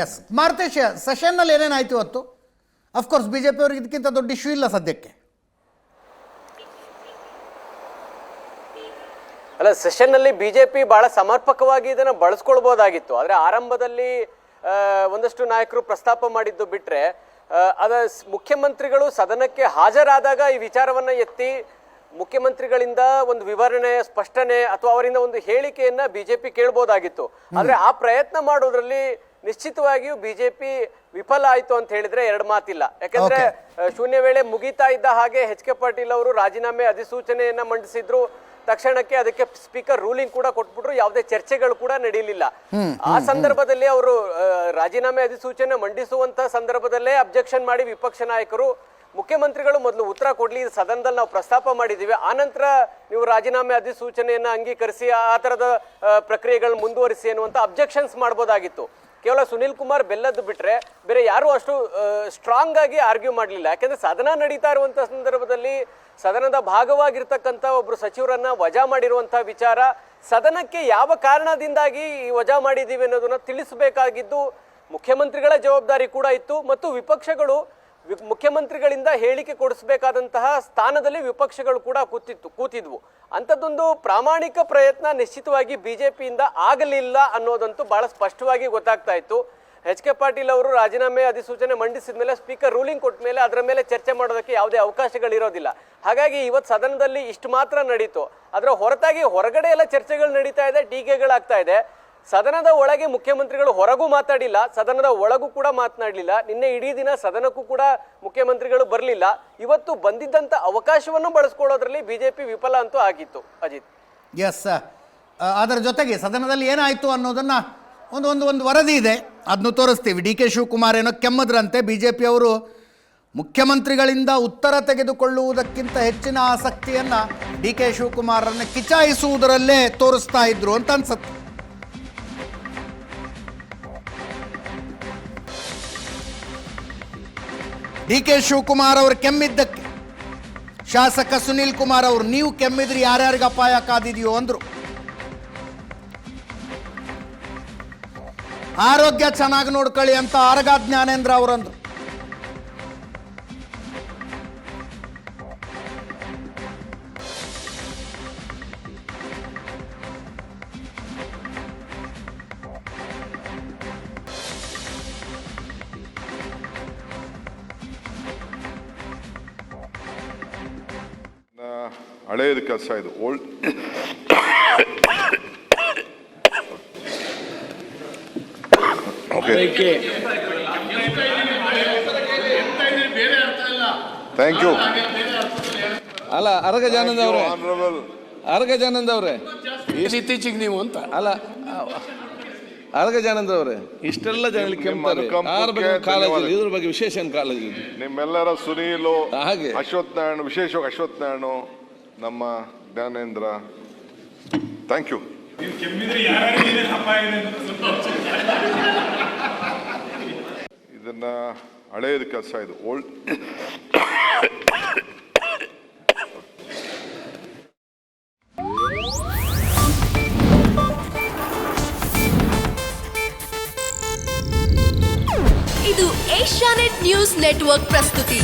S Maruthesh, ಸೆಷನ್ನಲ್ಲಿ ಏನೇನಾಯಿತು ಇವತ್ತು? Of course B J ಪಿಯವ್ರಿಗೆ ಇದಕ್ಕಿಂತ ದೊಡ್ಡ ಇಶ್ಯೂ ಇಲ್ಲ ಸದ್ಯಕ್ಕೆ. ಅಲ್ಲ, ಸೆಷನ್ನಲ್ಲಿ ಬಿಜೆಪಿ ಬಹಳ ಸಮರ್ಪಕವಾಗಿ ಇದನ್ನು ಬಳಸ್ಕೊಳ್ಬೋದಾಗಿತ್ತು. ಆದರೆ ಆರಂಭದಲ್ಲಿ ಒಂದಷ್ಟು ನಾಯಕರು ಪ್ರಸ್ತಾಪ ಮಾಡಿದ್ದು ಬಿಟ್ಟರೆ ಮುಖ್ಯಮಂತ್ರಿಗಳು ಸದನಕ್ಕೆ ಹಾಜರಾದಾಗ ಈ ವಿಚಾರವನ್ನು ಎತ್ತಿ ಮುಖ್ಯಮಂತ್ರಿಗಳಿಂದ ಒಂದು ವಿವರಣೆ, ಸ್ಪಷ್ಟನೆ ಅಥವಾ ಅವರಿಂದ ಒಂದು ಹೇಳಿಕೆಯನ್ನ ಬಿಜೆಪಿ ಕೇಳ್ಬೋದಾಗಿತ್ತು. ಆದ್ರೆ ಆ ಪ್ರಯತ್ನ ಮಾಡೋದ್ರಲ್ಲಿ ನಿಶ್ಚಿತವಾಗಿಯೂ ಬಿಜೆಪಿ ವಿಫಲ ಆಯ್ತು ಅಂತ ಹೇಳಿದ್ರೆ ಎರಡು ಮಾತಿಲ್ಲ. ಯಾಕಂದ್ರೆ ಶೂನ್ಯ ವೇಳೆ ಮುಗಿತಾ ಇದ್ದ ಹಾಗೆ ಎಚ್ ಕೆ ಪಾಟೀಲ್ ಅವರು ರಾಜೀನಾಮೆ ಅಧಿಸೂಚನೆಯನ್ನ ಮಂಡಿಸಿದ್ರು. ತಕ್ಷಣಕ್ಕೆ ಅದಕ್ಕೆ ಸ್ಪೀಕರ್ ರೂಲಿಂಗ್ ಕೂಡ ಕೊಟ್ಬಿಟ್ರು. ಯಾವುದೇ ಚರ್ಚೆಗಳು ಕೂಡ ನಡೆಯಲಿಲ್ಲ. ಆ ಸಂದರ್ಭದಲ್ಲಿ ಅವರು ರಾಜೀನಾಮೆ ಅಧಿಸೂಚನೆ ಮಂಡಿಸುವಂತ ಸಂದರ್ಭದಲ್ಲೇ ಅಬ್ಜೆಕ್ಷನ್ ಮಾಡಿ ವಿಪಕ್ಷ ನಾಯಕರು ಮುಖ್ಯಮಂತ್ರಿಗಳು ಮೊದಲು ಉತ್ತರ ಕೊಡ್ಲಿ, ಸದನದಲ್ಲಿ ನಾವು ಪ್ರಸ್ತಾಪ ಮಾಡಿದ್ದೀವಿ, ಆನಂತರ ನೀವು ರಾಜೀನಾಮೆ ಅಧಿಸೂಚನೆಯನ್ನ ಅಂಗೀಕರಿಸಿ ಆ ತರದ ಪ್ರಕ್ರಿಯೆಗಳನ್ನ ಮುಂದುವರಿಸಿ ಅನ್ನುವಂಥ ಅಬ್ಜೆಕ್ಷನ್ಸ್ ಮಾಡ್ಬೋದಾಗಿತ್ತು. ಕೇವಲ ಸುನಿಲ್ ಕುಮಾರ್ ಬೆಲ್ಲದ್ದು ಬಿಟ್ರೆ ಬೇರೆ ಯಾರು ಅಷ್ಟು ಸ್ಟ್ರಾಂಗ್ ಆಗಿ ಆರ್ಗ್ಯೂ ಮಾಡಲಿಲ್ಲ. ಯಾಕಂದ್ರೆ ಸದನ ನಡೀತಾ ಇರುವಂತ ಸಂದರ್ಭದಲ್ಲಿ ಸದನದ ಭಾಗವಾಗಿರ್ತಕ್ಕಂಥ ಒಬ್ರು ಸಚಿವರನ್ನ ವಜಾ ಮಾಡಿರುವಂತಹ ವಿಚಾರ, ಸದನಕ್ಕೆ ಯಾವ ಕಾರಣದಿಂದಾಗಿ ಈ ವಜಾ ಮಾಡಿದ್ದೀವಿ ಅನ್ನೋದನ್ನ ತಿಳಿಸಬೇಕಾಗಿದ್ದು ಮುಖ್ಯಮಂತ್ರಿಗಳ ಜವಾಬ್ದಾರಿ ಕೂಡ ಇತ್ತು. ಮತ್ತು ವಿಪಕ್ಷಗಳು ಮುಖ್ಯಮಂತ್ರಿಗಳಿಂದ ಹೇಳಿಕೆ ಕೊಡಿಸಬೇಕಾದಂತಹ ಸ್ಥಾನದಲ್ಲಿ ವಿಪಕ್ಷಗಳು ಕೂಡ ಕೂತಿದ್ವು. ಅಂಥದ್ದೊಂದು ಪ್ರಾಮಾಣಿಕ ಪ್ರಯತ್ನ ನಿಶ್ಚಿತವಾಗಿ ಬಿಜೆಪಿಯಿಂದ ಆಗಲಿಲ್ಲ ಅನ್ನೋದಂತೂ ಬಹಳ ಸ್ಪಷ್ಟವಾಗಿ ಗೊತ್ತಾಗ್ತಾ ಇತ್ತು. ಎಚ್ ಕೆ ಪಾಟೀಲ್ ಅವರು ರಾಜೀನಾಮೆ ಅಧಿಸೂಚನೆ ಮಂಡಿಸಿದ ಮೇಲೆ ಸ್ಪೀಕರ್ ರೂಲಿಂಗ್ ಕೊಟ್ಟ ಮೇಲೆ ಅದರ ಮೇಲೆ ಚರ್ಚೆ ಮಾಡೋದಕ್ಕೆ ಯಾವುದೇ ಅವಕಾಶಗಳಿರೋದಿಲ್ಲ. ಹಾಗಾಗಿ ಇವತ್ತು ಸದನದಲ್ಲಿ ಇಷ್ಟು ಮಾತ್ರ ನಡೀತು. ಅದರ ಹೊರತಾಗಿ ಹೊರಗಡೆ ಎಲ್ಲ ಚರ್ಚೆಗಳು ನಡೀತಾ ಇದೆ, ಟೀಕೆಗಳಾಗ್ತಾ ಇದೆ. ಸದನದ ಒಳಗೆ ಮುಖ್ಯಮಂತ್ರಿಗಳು ಹೊರಗೂ ಮಾತಾಡಿಲ್ಲ, ಸದನದ ಒಳಗೂ ಕೂಡ ಮಾತನಾಡಲಿಲ್ಲ. ನಿನ್ನೆ ಇಡೀ ದಿನ ಸದನಕ್ಕೂ ಕೂಡ ಮುಖ್ಯಮಂತ್ರಿಗಳು ಬರಲಿಲ್ಲ. ಇವತ್ತು ಬಂದಿದ್ದಂಥ ಅವಕಾಶವನ್ನು ಬಳಸ್ಕೊಳ್ಳೋದ್ರಲ್ಲಿ ಬಿಜೆಪಿ ವಿಫಲ ಅಂತೂ ಆಗಿತ್ತು. ಅಜಿತ್, ಎಸ್, ಅದರ ಜೊತೆಗೆ ಸದನದಲ್ಲಿ ಏನಾಯಿತು ಅನ್ನೋದನ್ನು ಒಂದು ವರದಿ ಇದೆ, ಅದನ್ನು ತೋರಿಸ್ತೀವಿ. ಡಿ ಕೆ ಶಿವಕುಮಾರ್ ಏನೋ ಕೆಮ್ಮದ್ರಂತೆ. ಬಿ ಜೆ ಪಿಯವರು ಮುಖ್ಯಮಂತ್ರಿಗಳಿಂದ ಉತ್ತರ ತೆಗೆದುಕೊಳ್ಳುವುದಕ್ಕಿಂತ ಹೆಚ್ಚಿನ ಆಸಕ್ತಿಯನ್ನು ಡಿ ಕೆ ಶಿವಕುಮಾರನ್ನು ಕಿಚಾಯಿಸುವುದರಲ್ಲೇ ತೋರಿಸ್ತಾ ಇದ್ರು ಅಂತ ಅನ್ಸುತ್ತೆ. ಡಿ ಕೆ ಶಿವಕುಮಾರ್ ಅವರು ಕೆಮ್ಮಿದ್ದಕ್ಕೆ ಶಾಸಕ ಸುನೀಲ್ ಕುಮಾರ್ ಅವರು, ನೀವು ಕೆಮ್ಮಿದ್ರಿ ಯಾರ್ಯಾರಿಗೆ ಅಪಾಯ ಕಾದಿದೆಯೋ ಅಂದರು. ಆರೋಗ್ಯ ಚೆನ್ನಾಗಿ ನೋಡ್ಕೊಳ್ಳಿ ಅಂತ ಆರಗ ಜ್ಞಾನೇಂದ್ರ ಅವರಂದ್ರು. ಹಳೆಯದು ಕೆಲಸ ಇದು, ಓಲ್ಡ್ ಥ್ಯಾಂಕ್ ಯು. ಅಲ್ಲ ಅರಗಜಾನಂದ ಅವರೇ, ಅರಗಜಾನಂದ ಅವರೇ, ಇತ್ತೀಚೆಗೆ ನೀವು ಅಂತ ಅಲ್ಲ ಅರಗಜಾನಂದ ಅವರೇ, ಇಷ್ಟೆಲ್ಲ ಜನ ಕೆಂಪಾರೆ ಕಾಲೇಜಲ್ಲಿ ಇದ್ರ ಬಗ್ಗೆ ವಿಶೇಷ ಕಾಲೇಜ್ ನಿಮ್ಮೆಲ್ಲರ ಸುನೀಲು, ಹಾಗೆ ಅಶ್ವಥ್ ನಾರಾಯಣ, ವಿಶೇಷವಾಗಿ ಅಶ್ವಥ್ ನಾರಾಯಣ, ನಮ್ಮ ಜ್ಞಾನೇಂದ್ರ, ಥ್ಯಾಂಕ್ ಯು. ಇದನ್ನ ಹಳೆಯದು ಕೆಲಸ ಇದು, ಓಲ್ಡ್ ಇದು ಏಷ್ಯಾನೆಟ್ ನ್ಯೂಸ್ ನೆಟ್ವರ್ಕ್ ಪ್ರಸ್ತುತಿ.